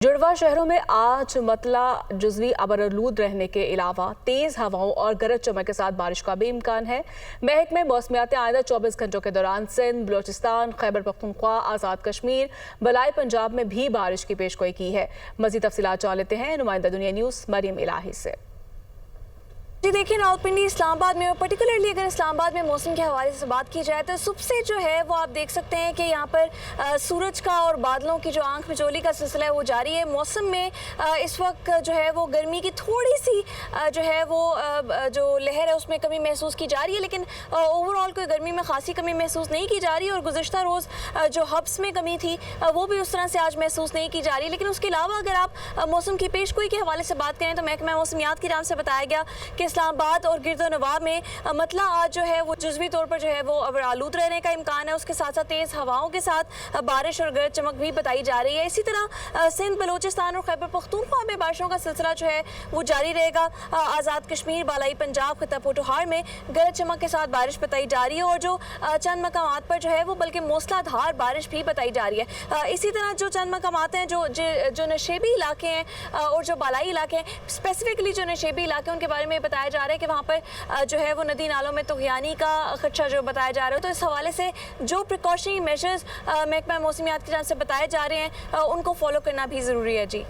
जुड़वा शहरों में आज मतला जुज़वी अबरआलूद रहने के अलावा तेज हवाओं और गरज चमक के साथ बारिश का भी इम्कान है। महकमे मौसमियात आइंदा 24 घंटों के दौरान सिंध, बलोचिस्तान, खैबर पख्तूनख्वा, आज़ाद कश्मीर, बलाई पंजाब में भी बारिश की पेशगोई की है। मज़ीद तफसीलात जान लेते हैं नुमाइंदा दुनिया न्यूज़ मरियम इलाही से। जी देखिए, रावलपिंडी इस्लामाबाद में और पर्टिकुलरली अगर इस्लामाबाद में मौसम के हवाले से बात की जाए तो सुबह से जो है वो आप देख सकते हैं कि यहाँ पर सूरज का और बादलों की जो आंख मिचोली का सिलसिला है वो जारी है। मौसम में इस वक्त जो है वो गर्मी की थोड़ी सी जो है वो जो लहर है उसमें कमी महसूस की जा रही है, लेकिन ओवरऑल कोई गर्मी में खासी कमी महसूस नहीं की जा रही। और गुज़िश्ता रोज़ जो हब्स में कमी थी वो भी उस तरह से आज महसूस नहीं की जा रही। लेकिन उसके अलावा अगर आप मौसम की पेशगोई के हवाले से बात करें तो महकमा मौसमियात की जानिब से बताया गया कि इस्लामाबाद और गिरदोनवा में मतला आज जो है वो जुज़वी तौर पर जो है वो अबरआलूद रहने का इम्कान है। उसके साथ साथ तेज़ हवाओं के साथ बारिश और गरज चमक भी बताई जा रही है। इसी तरह सिंध, बलोचिस्तान और खैबर पख्तूनख्वा में बारिशों का सिलसिला जो है वो जारी रहेगा। आज़ाद कश्मीर, बालाई पंजाब, खिता पोठोहार में गरज चमक के साथ बारिश बताई जा रही है और जो चंद मकामात पर जो है वो बल्कि मूसलाधार बारिश भी बताई जा रही है। इसी तरह जो चंद मकामात हैं जो नशेबी इलाके हैं और जो बालाई इलाके हैं, स्पेसिफिकली जो नशेबी इलाके उनके बारे में बताया जा रहा है कि वहाँ पर जो है वो नदी नालों में तुग़यानी का खदशा जो बताया जा रहा है। तो इस हवाले से जो प्रिकॉशनरी मेजर्स महकमा मौसमियात की जानिब से बताए जा रहे हैं उनको फॉलो करना भी ज़रूरी है। जी।